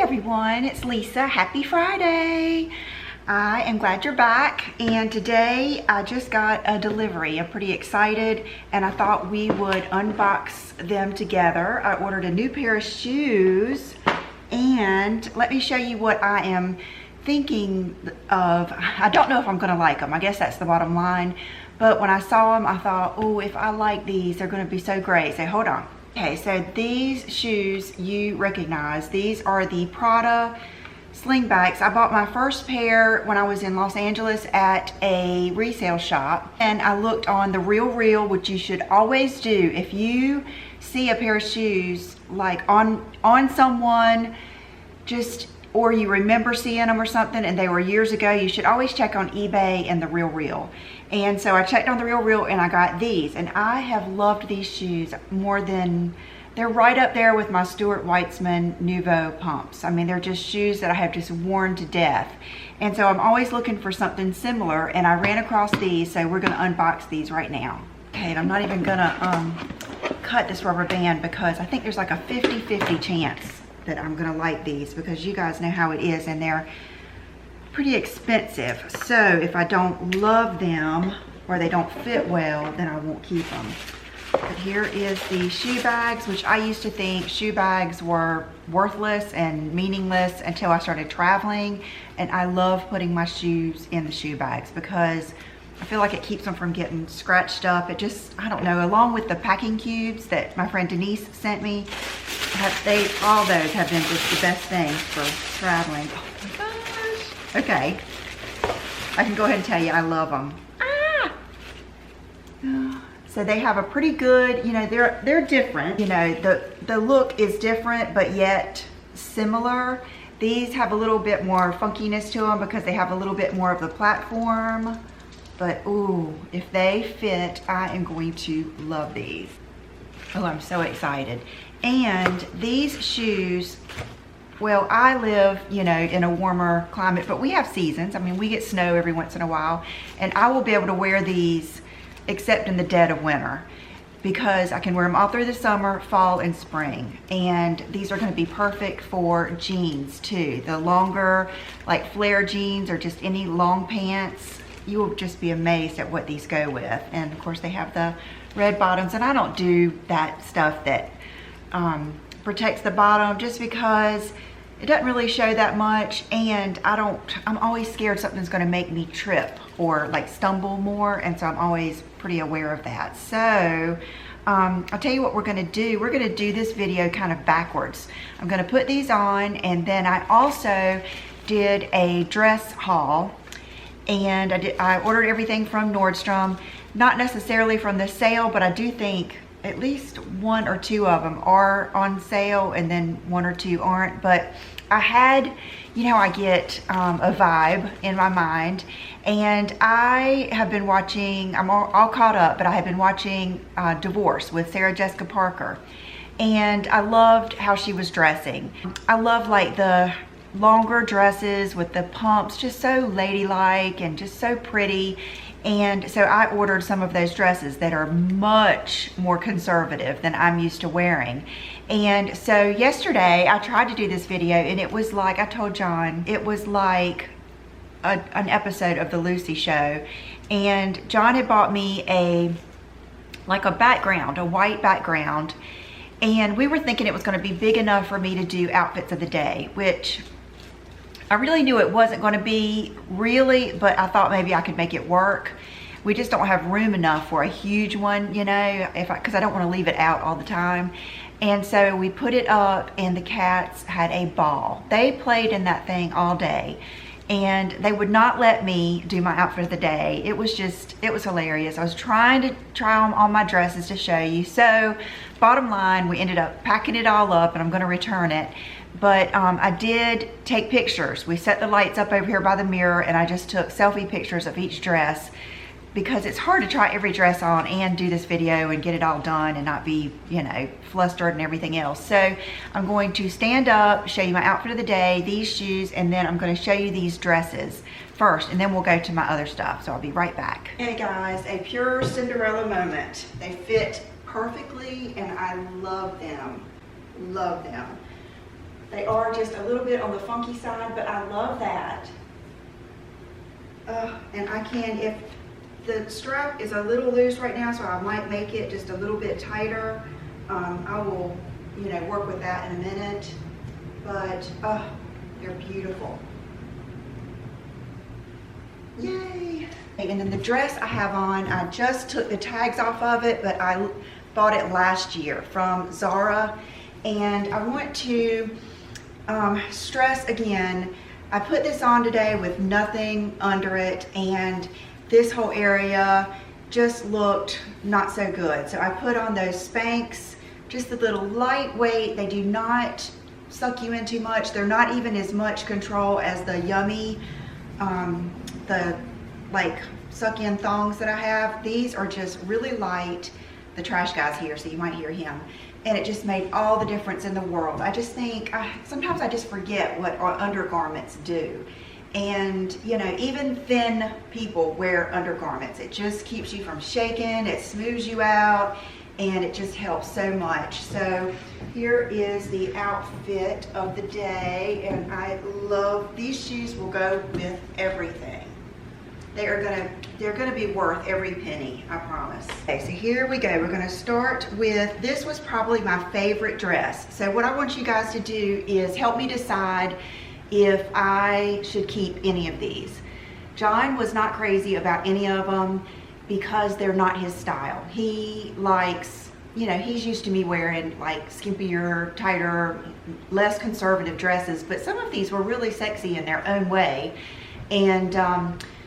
everyone, it's Lisa. Happy Friday. I am glad you're back, and today I just got a delivery. I'm pretty excited, and I thought we would unbox them together. I ordered a new pair of shoes, and let me show you what I am thinking of. I don't know if I'm gonna like them. I guess that's the bottom line, but when I saw them, I thought, oh, if I like these, they're gonna be so great. So hold on. Okay, so these shoes you recognize. These are the Prada slingbacks. I bought my first pair when I was in Los Angeles at a resale shop, and I looked on the Real, which you should always do. If you see a pair of shoes like on someone, just, or you remember seeing them or something and they were years ago, you should always check on eBay and the Real. And so I checked on the Real and I got these, and I have loved these shoes more than, they're right up there with my Stuart Weitzman Nouveau pumps. I mean, they're just shoes that I have just worn to death. And so I'm always looking for something similar, and I ran across these, so we're gonna unbox these right now. Okay, and I'm not even gonna cut this rubber band because I think there's like a 50-50 chance that I'm gonna like these, because you guys know how it is, and they're pretty expensive. So if I don't love them or they don't fit well, then I won't keep them. But here is the shoe bags, which I used to think shoe bags were worthless and meaningless until I started traveling. And I love putting my shoes in the shoe bags because I feel like it keeps them from getting scratched up. It just, I don't know, along with the packing cubes that my friend Denise sent me, all those have been just the best things for traveling. Oh my gosh. Okay, I can go ahead and tell you I love them. So they have a pretty good, you know, they're different. You know, the look is different, but yet similar. These have a little bit more funkiness to them because they have a little bit more of the platform. But ooh, if they fit, I am going to love these. Oh, I'm so excited. And these shoes, well, I live, you know, in a warmer climate, but we have seasons. I mean, we get snow every once in a while, and I will be able to wear these except in the dead of winter, because I can wear them all through the summer, fall, and spring. And these are gonna be perfect for jeans too. The longer, like flare jeans or just any long pants, you will just be amazed at what these go with. And of course they have the red bottoms, and I don't do that stuff that protects the bottom just because it doesn't really show that much, and I'm always scared something's gonna make me trip or like stumble more, and so I'm always pretty aware of that. So I'll tell you what we're gonna do. We're gonna do this video kind of backwards. I'm gonna put these on, and then I also did a dress haul, and I ordered everything from Nordstrom, not necessarily from the sale, but I do think at least one or two of them are on sale, and then one or two aren't. But I had, you know, I get a vibe in my mind, and I have been watching, I'm all caught up, but I have been watching Divorce with Sarah Jessica Parker, and I loved how she was dressing. I love like the longer dresses with the pumps, just so ladylike and just so pretty. And so I ordered some of those dresses that are much more conservative than I'm used to wearing. And so yesterday I tried to do this video, and it was like, I told John, it was like an episode of the Lucy Show. And John had bought me a background, a white background. And we were thinking it was gonna be big enough for me to do outfits of the day, which I really knew it wasn't going to be really, but I thought maybe I could make it work. We just don't have room enough for a huge one, you know, because I don't want to leave it out all the time. And so we put it up, and the cats had a ball. They played in that thing all day, and they would not let me do my outfit of the day. It was hilarious. I was trying to try on all my dresses to show you. So bottom line, we ended up packing it all up, and I'm going to return it. But I did take pictures. We set the lights up over here by the mirror, and I just took selfie pictures of each dress, because it's hard to try every dress on and do this video and get it all done and not be, you know, flustered and everything else. So I'm going to stand up, show you my outfit of the day, these shoes, and then I'm going to show you these dresses first, and then we'll go to my other stuff. So I'll be right back. Hey guys, a pure Cinderella moment. They fit perfectly, and I love them. Love them. They are just a little bit on the funky side, but I love that. And I can, if the strap is a little loose right now, so I might make it just a little bit tighter. I will, you know, work with that in a minute. But, they're beautiful. Yay! And then the dress I have on, I just took the tags off of it, but I bought it last year from Zara. And I want to stress again, I put this on today with nothing under it, and this whole area just looked not so good. So I put on those Spanx, just a little lightweight. They do not suck you in too much. They're not even as much control as the Yummy, the like suck in thongs that I have. These are just really light. The trash guy's here, so you might hear him. And it just made all the difference in the world. I just think, sometimes I just forget what our undergarments do. And, you know, even thin people wear undergarments. It just keeps you from shaking, it smooths you out, and it just helps so much. So here is the outfit of the day, and I love, these shoes will go with everything. They're gonna be worth every penny, I promise. Okay, so here we go. We're gonna start with, this was probably my favorite dress. So what I want you guys to do is help me decide if I should keep any of these. John was not crazy about any of them because they're not his style. He likes, you know, he's used to me wearing like skimpier, tighter, less conservative dresses, but some of these were really sexy in their own way. And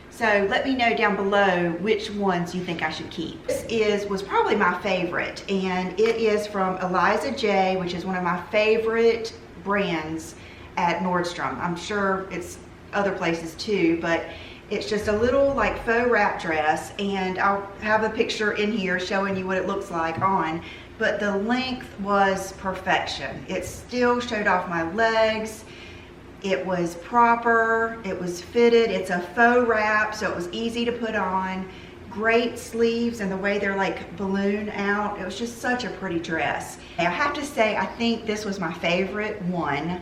so let me know down below which ones you think I should keep. This was probably my favorite, and it is from Eliza J, which is one of my favorite brands at Nordstrom. I'm sure it's other places too, but it's just a little like faux wrap dress, and I'll have a picture in here showing you what it looks like on, but the length was perfection. It still showed off my legs. It was proper, it was fitted, it's a faux wrap, so it was easy to put on. Great sleeves, and the way they're like balloon out, it was just such a pretty dress. I have to say, I think this was my favorite one,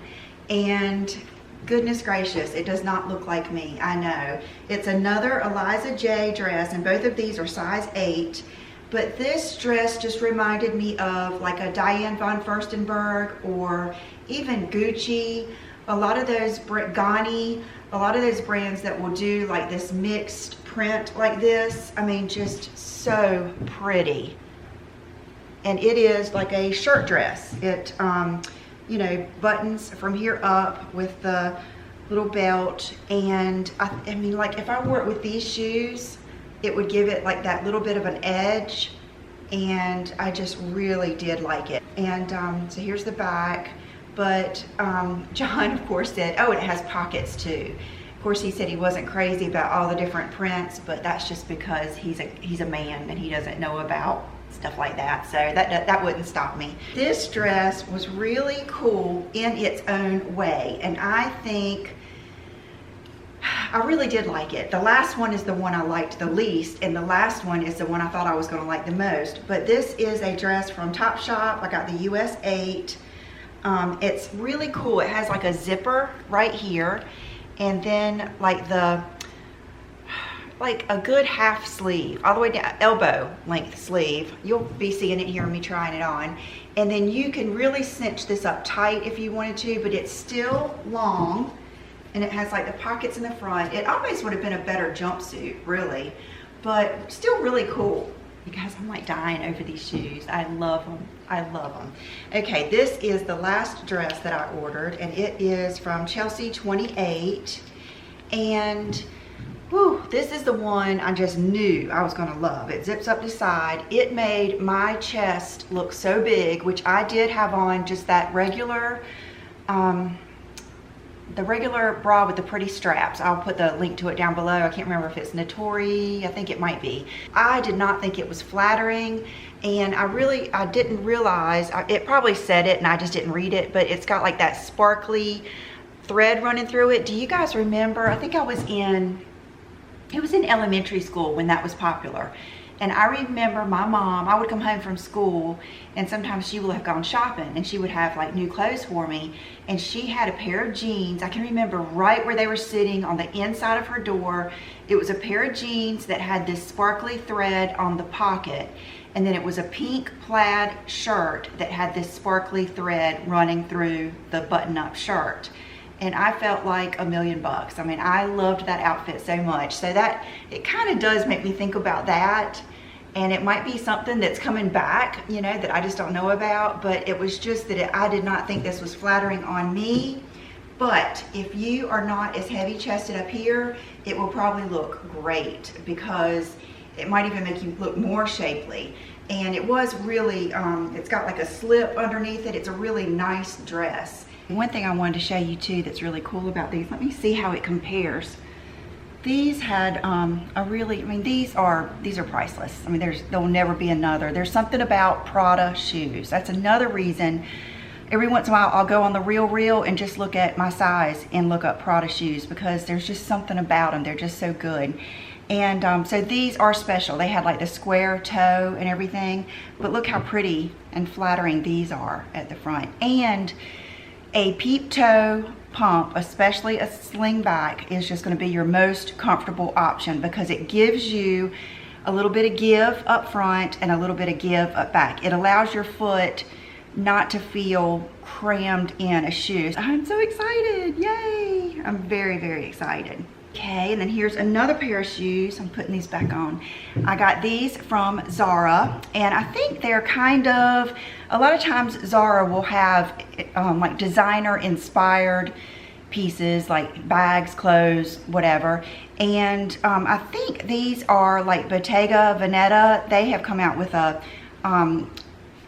and goodness gracious, it does not look like me, I know. It's another Eliza J dress, and both of these are size 8, but this dress just reminded me of like a Diane von Furstenberg or even Gucci. A lot of those, Ganni, a lot of those brands that will do like this mixed print like this. I mean, just so pretty. And it is like a shirt dress. It, you know, buttons from here up with the little belt. And I mean, like if I wore it with these shoes, it would give it like that little bit of an edge. And I just really did like it. And so here's the back. But John, of course, said, oh, it has pockets too. Of course, he said he wasn't crazy about all the different prints, but that's just because he's a man and he doesn't know about stuff like that. So that wouldn't stop me. This dress was really cool in its own way, and I think I really did like it. The last one is the one I liked the least, and the last one is the one I thought I was going to like the most. But this is a dress from Topshop. I got the US 8. It's really cool. It has like a zipper right here, and then like a good half sleeve all the way down, elbow length sleeve. You'll be seeing it here, me trying it on. And then you can really cinch this up tight if you wanted to, but it's still long, and it has like the pockets in the front. It almost would have been a better jumpsuit, really, but still really cool. You guys, I'm like dying over these shoes. I love them. I love them. Okay, this is the last dress that I ordered, and it is from Chelsea 28. And whew, this is the one I just knew I was going to love. It zips up the side. It made my chest look so big, which I did have on just that regular, the regular bra with the pretty straps. I'll put the link to it down below. I can't remember if it's Natori. I think it might be. I did not think it was flattering, and I didn't realize, it probably said it and I just didn't read it, but it's got like that sparkly thread running through it. Do you guys remember? I think it was in elementary school when that was popular. And I remember my mom, I would come home from school and sometimes she would have gone shopping and she would have like new clothes for me. And she had a pair of jeans. I can remember right where they were sitting on the inside of her door. It was a pair of jeans that had this sparkly thread on the pocket. And then it was a pink plaid shirt that had this sparkly thread running through the button-up shirt. And I felt like $1,000,000. I mean, I loved that outfit so much. So that, it kind of does make me think about that. And it might be something that's coming back, you know, that I just don't know about. But it was just that I did not think this was flattering on me. But if you are not as heavy chested up here, it will probably look great because it might even make you look more shapely. And it was really, it's got like a slip underneath it. It's a really nice dress. One thing I wanted to show you too that's really cool about these, let me see how it compares. These had a really, I mean, these are priceless. I mean, there'll never be another. There's something about Prada shoes. That's another reason. Every once in a while, I'll go on the Real and just look at my size and look up Prada shoes because there's just something about them. They're just so good. And so these are special. They had like the square toe and everything, but look how pretty and flattering these are at the front. And a peep toe pump, especially a sling back, is just going to be your most comfortable option because it gives you a little bit of give up front and a little bit of give up back. It allows your foot not to feel crammed in a shoe. I'm so excited, yay! I'm very, very excited. Okay, and then here's another pair of shoes. I'm putting these back on. I got these from Zara, and I think they're kind of, a lot of times Zara will have like designer inspired pieces like bags, clothes, whatever. And I think these are like Bottega Veneta. They have come out with a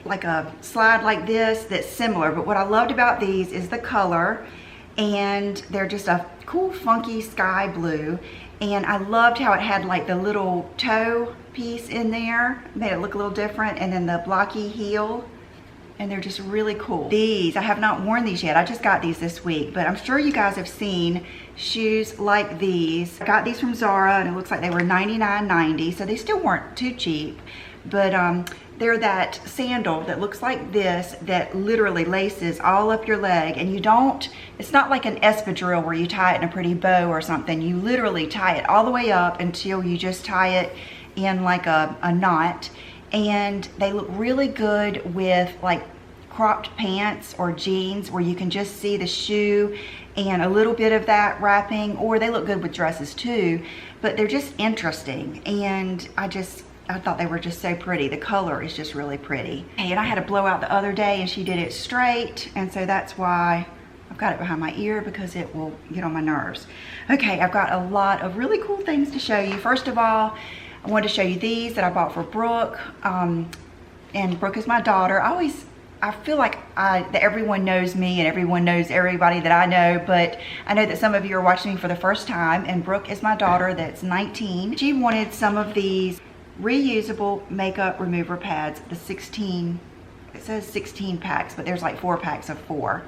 like a slide like this that's similar, but what I loved about these is the color, and they're just a cool funky sky blue. And I loved how it had like the little toe piece in there, made it look a little different, and then the blocky heel, and they're just really cool. These, I have not worn these yet. I just got these this week, but I'm sure you guys have seen shoes like these. I got these from Zara and it looks like they were $99.90, so they still weren't too cheap. But they're that sandal that looks like this, that literally laces all up your leg, and you don't, it's not like an espadrille where you tie it in a pretty bow or something. You literally tie it all the way up until you just tie it in like a knot. And they look really good with like cropped pants or jeans where you can just see the shoe and a little bit of that wrapping, or they look good with dresses too, but they're just interesting. And I thought they were just so pretty. The color is just really pretty. And I had a blowout the other day and she did it straight, and so that's why I've got it behind my ear, because it will get on my nerves. Okay, I've got a lot of really cool things to show you. First of all, I wanted to show you these that I bought for Brooke. And Brooke is my daughter. I feel like that everyone knows me and everyone knows everybody that I know, but I know that some of you are watching me for the first time, and Brooke is my daughter that's 19. She wanted some of these reusable makeup remover pads, the 16, it says 16 packs, but there's like 4 packs of 4.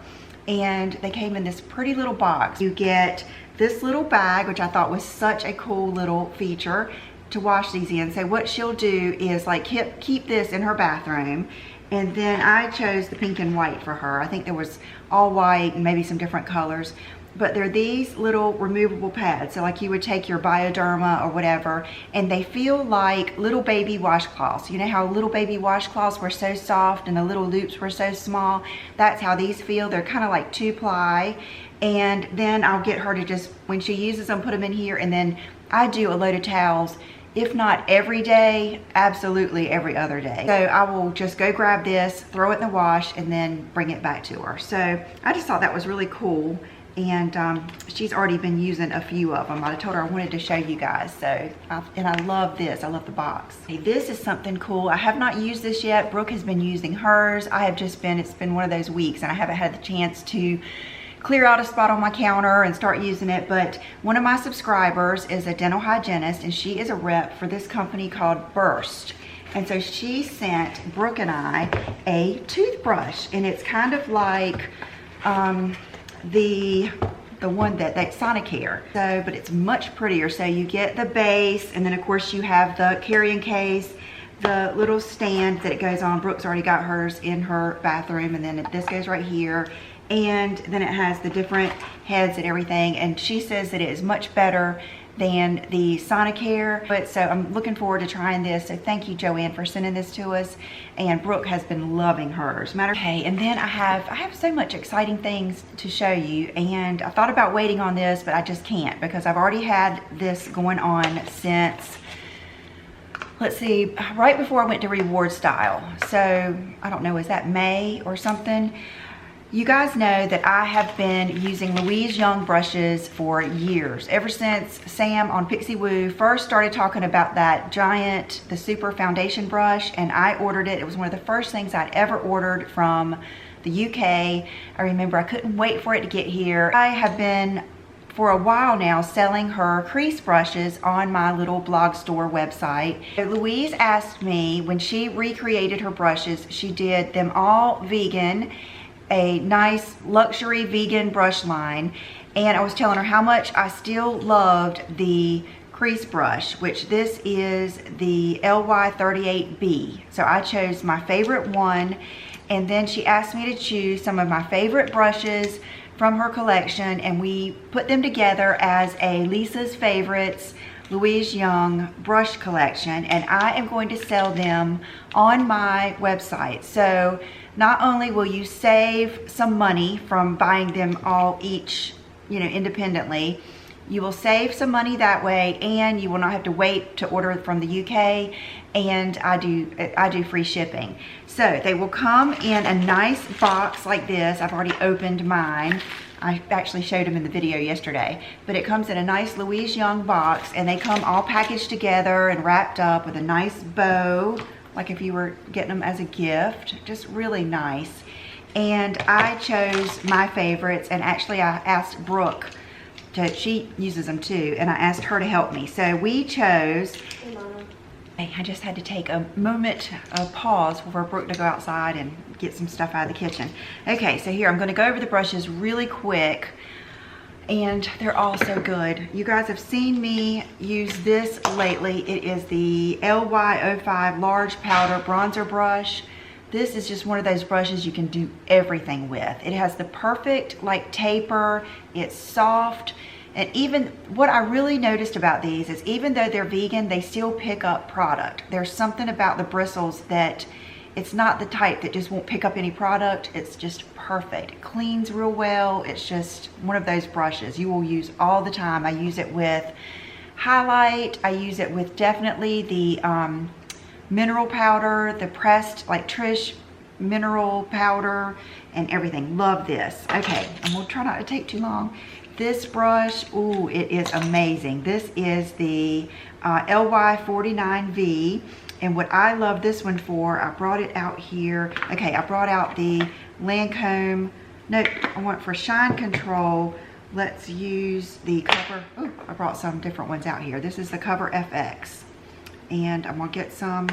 And they came in this pretty little box. You get this little bag, which I thought was such a cool little feature to wash these in. So what she'll do is like keep this in her bathroom. And then I chose the pink and white for her. I think there was all white and maybe some different colors. But they're these little removable pads. So like you would take your Bioderma or whatever, and they feel like little baby washcloths. You know how little baby washcloths were so soft and the little loops were so small? That's how these feel. They're kind of like 2-ply. And then I'll get her to just, when she uses them, put them in here. And then I do a load of towels, if not every day, absolutely every other day. So I will just go grab this, throw it in the wash, and then bring it back to her. So I just thought that was really cool. And she's already been using a few of them. I told her I wanted to show you guys. So, and I love this. I love the box. Okay, this is something cool. I have not used this yet. Brooke has been using hers. I have just been, it's been one of those weeks, and I haven't had the chance to clear out a spot on my counter and start using it. But one of my subscribers is a dental hygienist, and she is a rep for this company called Burst. And so she sent Brooke and I a toothbrush, and it's kind of like the the one that Sonicare. So, but it's much prettier. So you get the base, and then of course you have the carrying case, the little stand that it goes on. Brooke's already got hers in her bathroom, and then this goes right here. And then it has the different heads and everything. And she says that it is much better than the Sonicare. But so I'm looking forward to trying this. So thank you, Joanne, for sending this to us. And Brooke has been loving hers. Okay, and then I have so much exciting things to show you. And I thought about waiting on this, but I just can't, because I've already had this going on since, let's see, right before I went to Reward Style. So I don't know, is that May or something? You guys know that I have been using Louise Young brushes for years, ever since Sam on Pixie Woo first started talking about that giant, the super foundation brush, and I ordered it. It was one of the first things I'd ever ordered from the UK. I remember I couldn't wait for it to get here. I have been, for a while now, selling her crease brushes on my little blog store website. Louise asked me, when she recreated her brushes, she did them all vegan, a nice luxury vegan brush line, and I was telling her how much I still loved the crease brush, which this is the LY38B. So I chose my favorite one, and then she asked me to choose some of my favorite brushes from her collection, and we put them together as a Lisa's Favorites Louise Young brush collection, and I am going to sell them on my website. So not only will you save some money from buying them all each, you know, independently, you will save some money that way, and you will not have to wait to order from the UK, and I do free shipping. So they will come in a nice box like this. I've already opened mine. I actually showed them in the video yesterday, but it comes in a nice Louise Young box, and they come all packaged together and wrapped up with a nice bow, like if you were getting them as a gift. Just really nice. And I chose my favorites, and actually I asked Brooke she uses them too, and I asked her to help me. So we chose, I just had to take a moment of pause for Brooke to go outside and get some stuff out of the kitchen. Okay, so here I'm going to go over the brushes really quick, and they're all so good. You guys have seen me use this lately. It is the LY05 large powder bronzer brush. This is just one of those brushes you can do everything with. It has the perfect like taper, it's soft, and even what I really noticed about these is even though they're vegan, they still pick up product. There's something about the bristles that it's not the type that just won't pick up any product. It's just perfect. It cleans real well. It's just one of those brushes you will use all the time. I use it with highlight. I use it with definitely the mineral powder, the pressed like Trish mineral powder and everything. Love this. Okay, and we'll try not to take too long. This brush, ooh, it is amazing. This is the LY49V, and what I love this one for, I brought it out here. Okay, I brought out the Lancome. No, I want for shine control. Let's use the Cover. Oh, I brought some different ones out here. This is the Cover FX. And I'm gonna get some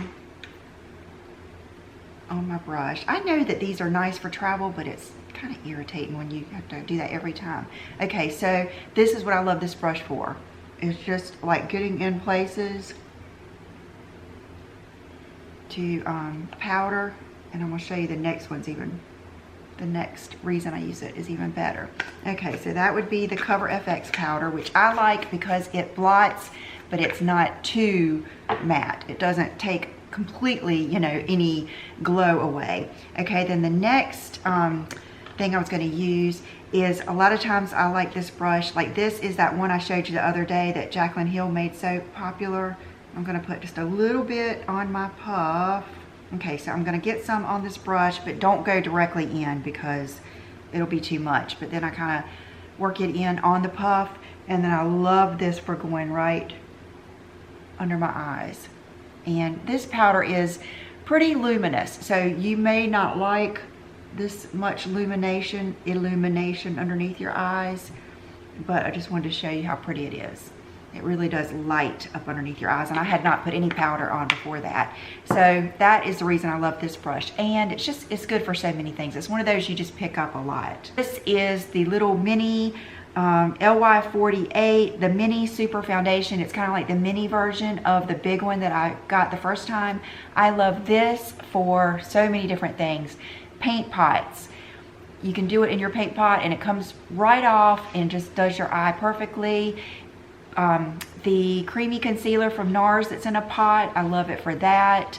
on my brush. I know that these are nice for travel, but it's kind of irritating when you have to do that every time. Okay, so this is what I love this brush for. It's just like getting in places to powder, and I'm gonna show you the next one's even, the next reason I use it is even better. Okay, so that would be the Cover FX powder, which I like because it blots, but it's not too matte. It doesn't take completely, you know, any glow away. Okay, then the next thing I was going to use is, a lot of times I like this brush. Like this is that one I showed you the other day that Jaclyn Hill made so popular. I'm going to put just a little bit on my puff. Okay, so I'm going to get some on this brush, but don't go directly in because it'll be too much. But then I kind of work it in on the puff, and then I love this for going right under my eyes. And this powder is pretty luminous, so you may not like this much illumination underneath your eyes, but I just wanted to show you how pretty it is. It really does light up underneath your eyes, and I had not put any powder on before that. So that is the reason I love this brush, and it's good for so many things. It's one of those you just pick up a lot. This is the little mini LY48, the mini super foundation. It's kind of like the mini version of the big one that I got the first time. I love this for so many different things. Paint pots. You can do it in your paint pot and it comes right off and just does your eye perfectly. The creamy concealer from NARS that's in a pot, I love it for that.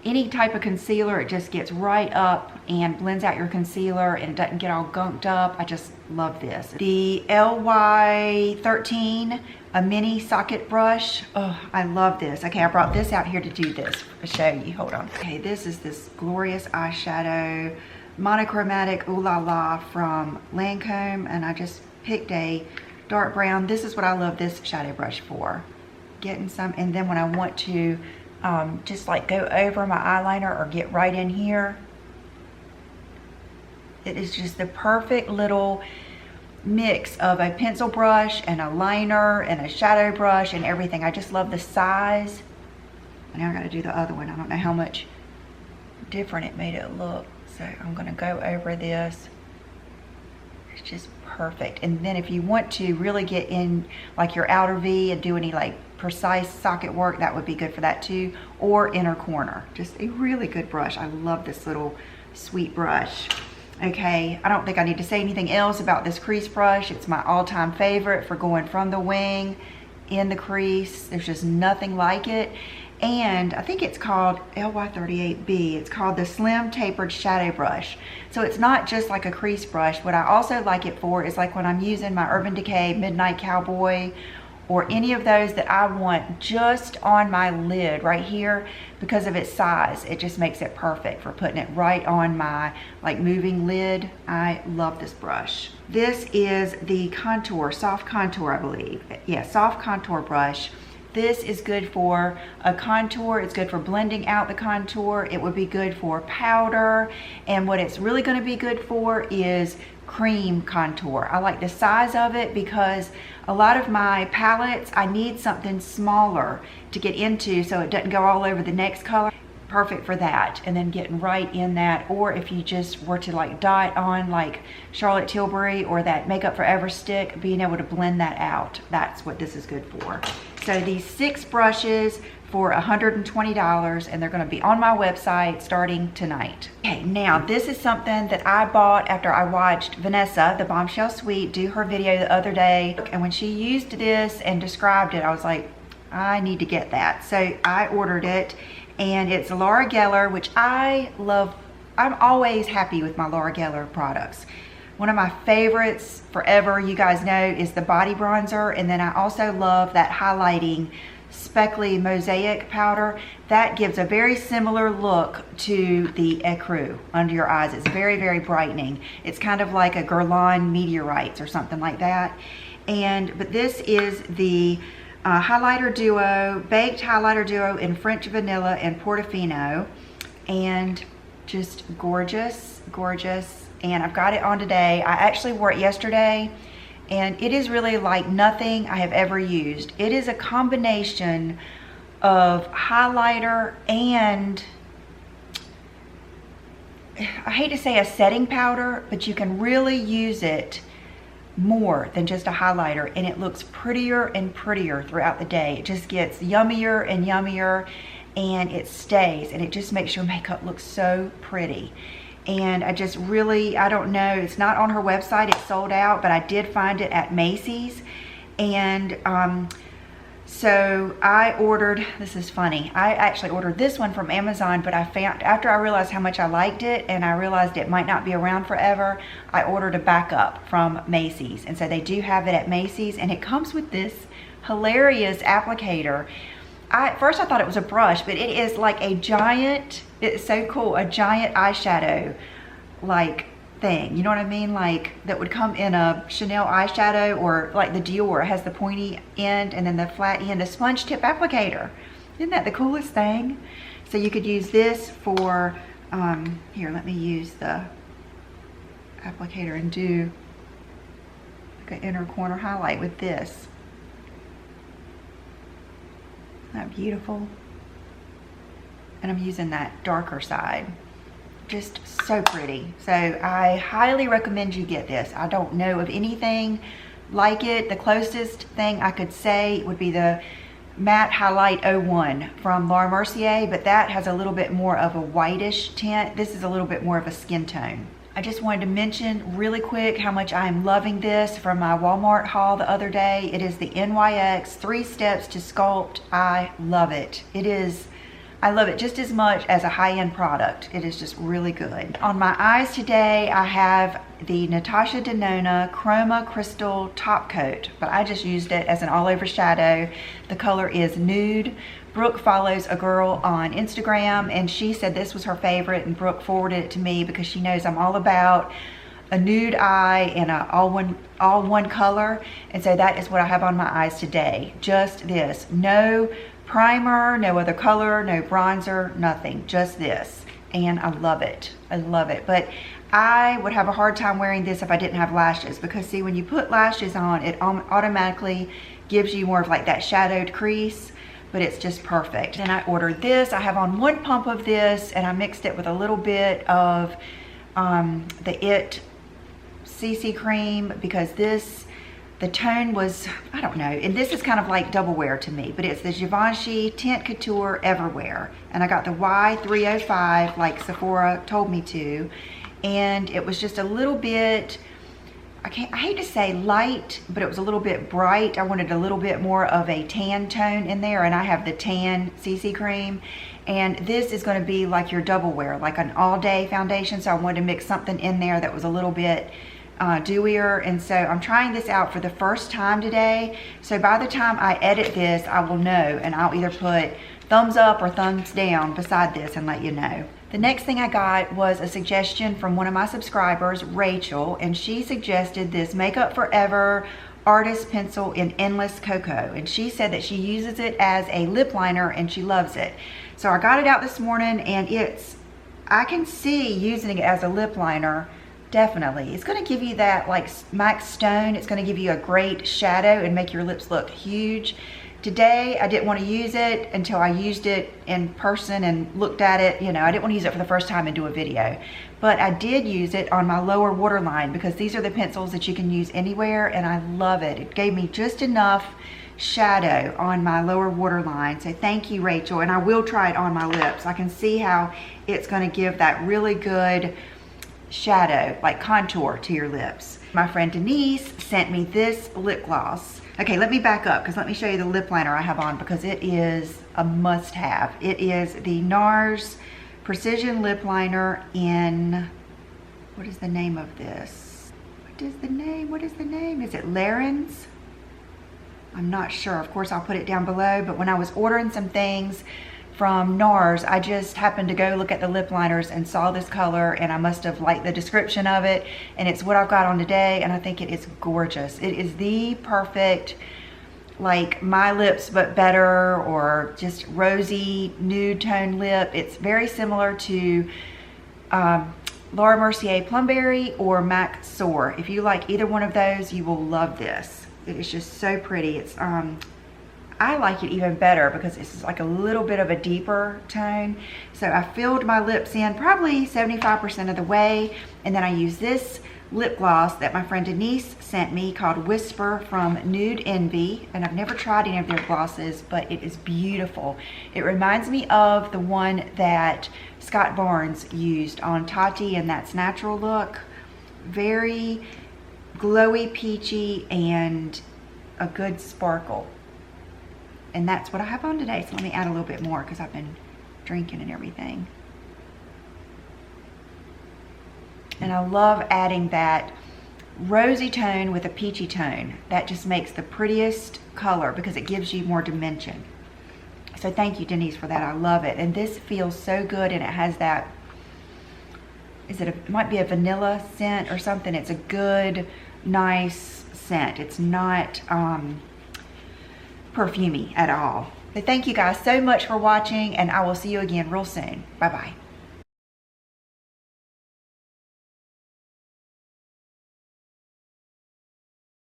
Any type of concealer, it just gets right up and blends out your concealer and it doesn't get all gunked up. I just love this. The LY13, a mini socket brush. Oh, I love this. Okay, I brought this out here to do this. I'll show you, hold on. Okay, this is this glorious eyeshadow, monochromatic Ooh La La from Lancome, and I just picked a dark brown. This is what I love this shadow brush for. Getting some, and then when I want to just like go over my eyeliner or get right in here, it is just the perfect little mix of a pencil brush and a liner and a shadow brush and everything. I just love the size. Now I got to do the other one. I don't know how much different it made it look, so I'm going to go over this. It's just perfect. And then if you want to really get in like your outer V and do any like precise socket work, that would be good for that too, or inner corner. Just a really good brush. I love this little sweet brush. Okay, I don't think I need to say anything else about this crease brush. It's my all-time favorite for going from the wing in the crease. There's just nothing like it. And I think it's called LY38B. It's called the Slim Tapered Shadow Brush. So it's not just like a crease brush. What I also like it for is like when I'm using my Urban Decay Midnight Cowboy or any of those that I want just on my lid right here, because of its size. It just makes it perfect for putting it right on my like moving lid. I love this brush. This is the contour, soft contour, I believe. Yeah, soft contour brush. This is good for a contour. It's good for blending out the contour. It would be good for powder. And what it's really going to be good for is cream contour. I like the size of it because a lot of my palettes, I need something smaller to get into so it doesn't go all over the next color. Perfect for that. And then getting right in that, or if you just were to like dot on like Charlotte Tilbury or that Makeup Forever stick, being able to blend that out. That's what this is good for. So these 6 brushes for $120, and they're going to be on my website starting tonight. Okay, now this is something that I bought after I watched Vanessa, the Bombshell Suite, do her video the other day. And when she used this and described it, I was like, I need to get that. So I ordered it, and it's Laura Geller, which I love. I'm always happy with my Laura Geller products. One of my favorites forever, you guys know, is the body bronzer. And then I also love that highlighting speckly mosaic powder. That gives a very similar look to the Ecru under your eyes. It's very, very brightening. It's kind of like a Guerlain Meteorites or something like that. But this is the highlighter duo, baked highlighter duo in French vanilla and Portofino, and just gorgeous, gorgeous. And I've got it on today. I actually wore it yesterday, and it is really like nothing I have ever used. It is a combination of highlighter and, I hate to say a setting powder, but you can really use it more than just a highlighter, and it looks prettier and prettier throughout the day. It just gets yummier and yummier, and it stays, and it just makes your makeup look so pretty. And I just really, I don't know, it's not on her website, it's sold out, but I did find it at Macy's. And so I ordered, this is funny, I actually ordered this one from Amazon, but I found, after I realized how much I liked it and I realized it might not be around forever, I ordered a backup from Macy's. And so they do have it at Macy's, and it comes with this hilarious applicator. At first I thought it was a brush, but it is like a giant, it's so cool, a giant eyeshadow like thing, you know what I mean? Like that would come in a Chanel eyeshadow, or like the Dior. It has the pointy end and then the flat end, a sponge tip applicator. Isn't that the coolest thing? So you could use this for, here, let me use the applicator and do like an inner corner highlight with this. Isn't that beautiful? And I'm using that darker side. Just so pretty. So I highly recommend you get this. I don't know of anything like it. The closest thing I could say would be the Matte Highlight 01 from Laura Mercier, but that has a little bit more of a whitish tint. This is a little bit more of a skin tone. I just wanted to mention really quick how much I am loving this from my Walmart haul the other day. It is the NYX 3 Steps to Sculpt. I love it. I love it just as much as a high-end product. It is just really good. On my eyes today, I have the Natasha Denona Chroma Crystal Top Coat, but I just used it as an all-over shadow. The color is Nude. Brooke follows a girl on Instagram, and she said this was her favorite, and Brooke forwarded it to me because she knows I'm all about a nude eye and a all one color, and so that is what I have on my eyes today. Just this. No primer, no other color, no bronzer, nothing, just this. And I love it. I love it. But I would have a hard time wearing this if I didn't have lashes, because see, when you put lashes on, it automatically gives you more of like that shadowed crease, but it's just perfect. And I ordered this. I have on 1 pump of this, and I mixed it with a little bit of the It CC cream, because the tone was, I don't know, and this is kind of like double wear to me, but it's the Givenchy Tint Couture Everwear, and I got the Y305 like Sephora told me to, and it was just a little bit, I hate to say light, but it was a little bit bright. I wanted a little bit more of a tan tone in there, and I have the tan CC cream, and this is going to be like your double wear, like an all-day foundation, so I wanted to mix something in there that was a little bit dewier, and so I'm trying this out for the first time today. So by the time I edit this, I will know, and I'll either put thumbs up or thumbs down beside this and let you know. The next thing I got was a suggestion from one of my subscribers, Rachel, and she suggested this Makeup Forever Artist Pencil in Endless Cocoa, and she said that she uses it as a lip liner and she loves it. So I got it out this morning, and I can see using it as a lip liner. Definitely. It's going to give you that like Max Stone. It's going to give you a great shadow and make your lips look huge. Today, I didn't want to use it until I used it in person and looked at it. You know, I didn't want to use it for the first time and do a video. But I did use it on my lower waterline, because these are the pencils that you can use anywhere, and I love it. It gave me just enough shadow on my lower waterline. So thank you, Rachel. And I will try it on my lips. I can see how it's going to give that really good shadow, like contour to your lips. My friend Denise sent me this lip gloss. Okay, let me back up, because let me show you the lip liner I have on, because it is a must-have. It is the NARS Precision Lip Liner in, what is the name of this? What is the name? Is it Larins? I'm not sure. Of course, I'll put it down below, but when I was ordering some things from NARS, I just happened to go look at the lip liners and saw this color, and I must have liked the description of it, and it's what I've got on today, and I think it is gorgeous. It is the perfect, like my lips but better, or just rosy nude tone lip. It's very similar to Laura Mercier Plumberry or MAC Soar. If you like either one of those, you will love this. It is just so pretty. It's I like it even better because it's like a little bit of a deeper tone. So I filled my lips in probably 75% of the way, and then I use this lip gloss that my friend Denise sent me called Whisper from Nude Envie, and I've never tried any of their glosses, but it is beautiful. It reminds me of the one that Scott Barnes used on Tati and That's Natural look. Very glowy, peachy, and a good sparkle. And that's what I have on today. So let me add a little bit more because I've been drinking and everything. And I love adding that rosy tone with a peachy tone. That just makes the prettiest color because it gives you more dimension. So thank you, Denise, for that. I love it. And this feels so good, and it has that, it might be a vanilla scent or something. It's a good, nice scent. It's not perfumey at all. So thank you guys so much for watching, and I will see you again real soon. Bye bye.